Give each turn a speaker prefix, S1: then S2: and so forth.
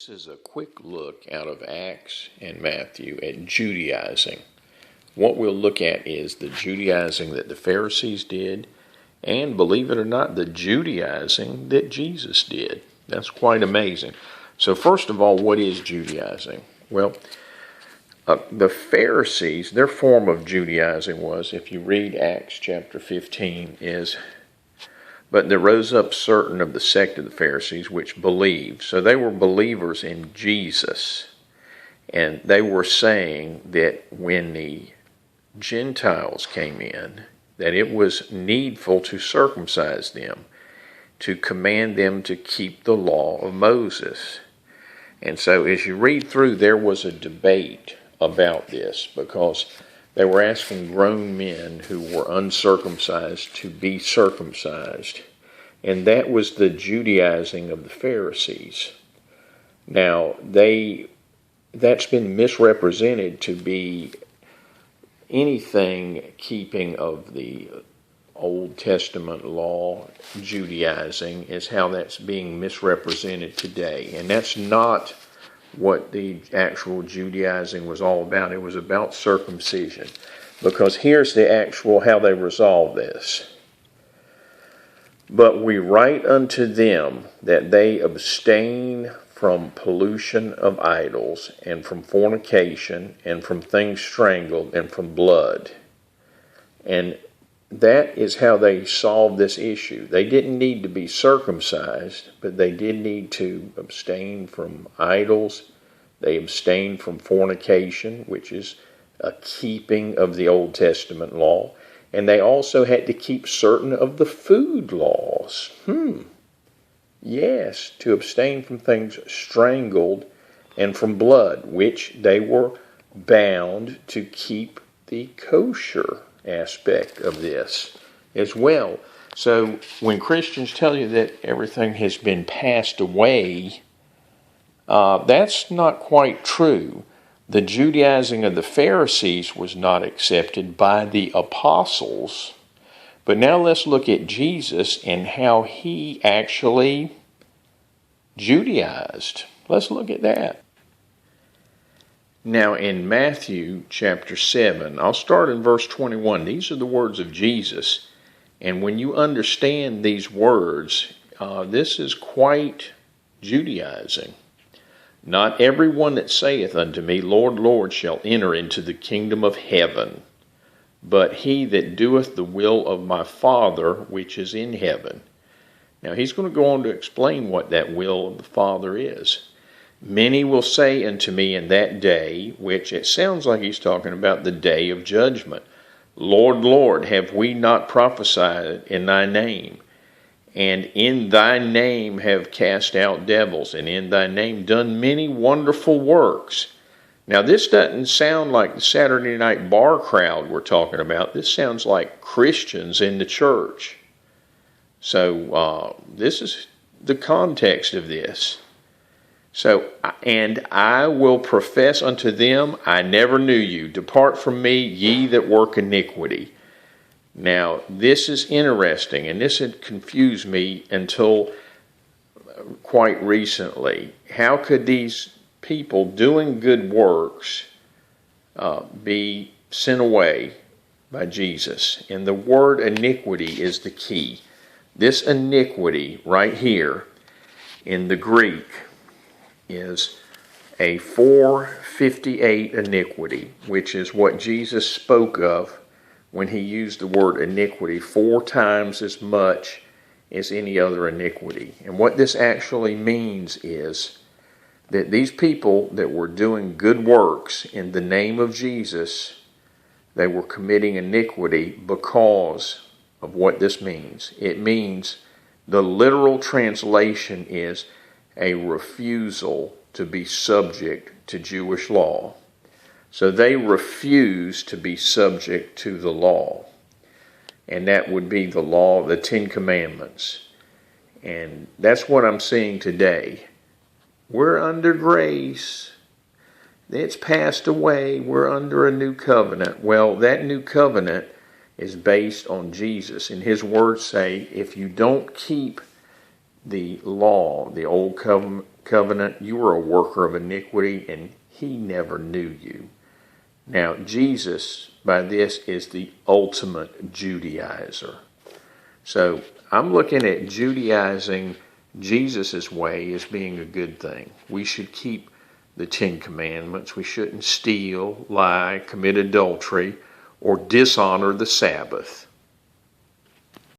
S1: This is a quick look out of Acts and Matthew at Judaizing. What we'll look at is the Judaizing that the Pharisees did, and believe it or not, the Judaizing that Jesus did. That's quite amazing. So first of all, what is Judaizing? Well, the Pharisees, their form of Judaizing was, if you read Acts chapter 15, is, "But there rose up certain of the sect of the Pharisees which believed." So they were believers in Jesus. And they were saying that when the Gentiles came in, that it was needful to circumcise them, to command them to keep the law of Moses. And so as you read through, there was a debate about this, because they were asking grown men who were uncircumcised to be circumcised. And that was the Judaizing of the Pharisees. Now, that's been misrepresented to be anything keeping of the Old Testament law. Judaizing is how that's being misrepresented today. And that's not what the actual Judaizing was all about. It was about circumcision. because here's the actual how they resolve this. But we write unto them that they abstain from pollution of idols, and from fornication, and from things strangled, and from blood. And that is how they solved this issue. They didn't need to be circumcised, but they did need to abstain from idols. They abstained from fornication, which is a keeping of the Old Testament law. And they also had to keep certain of the food laws. Yes, to abstain from things strangled and from blood, which they were bound to keep the kosher aspect of this as well. So when Christians tell you that everything has been passed away, that's not quite true. The Judaizing of the Pharisees was not accepted by the apostles. But now let's look at Jesus and how he actually Judaized. Let's look at that. Now in Matthew chapter 7, I'll start in verse 21. These are the words of Jesus. And when you understand these words, this is quite Judaizing. Not every one that saith unto me, Lord, Lord, shall enter into the kingdom of heaven, but he that doeth the will of my Father which is in heaven. Now he's going to go on to explain what that will of the Father is. Many will say unto me in that day, which it sounds like he's talking about the day of judgment, Lord, Lord, have we not prophesied in thy name? And in thy name have cast out devils, and in thy name done many wonderful works. Now this doesn't sound like the Saturday night bar crowd we're talking about. This sounds like Christians in the church. So this is the context of this. So, and I will profess unto them, I never knew you. Depart from me, ye that work iniquity. Now, this is interesting, and this had confused me until quite recently. How could these people doing good works be sent away by Jesus? And the word iniquity is the key. This iniquity right here in the Greek is a 458 iniquity, which is what Jesus spoke of when he used the word iniquity 4 times as much as any other iniquity. And what this actually means is that these people that were doing good works in the name of Jesus, they were committing iniquity because of what this means. It means, the literal translation is a refusal to be subject to Jewish law. So they refuse to be subject to the law. And that would be the law, the 10 Commandments. And that's what I'm seeing today. We're under grace. It's passed away. We're under a new covenant. Well, that new covenant is based on Jesus. And his words say, if you don't keep the law, the old covenant, you are a worker of iniquity, and he never knew you. Now, Jesus, by this, is the ultimate Judaizer. So, I'm looking at Judaizing Jesus' way as being a good thing. We should keep the 10 Commandments. We shouldn't steal, lie, commit adultery, or dishonor the Sabbath.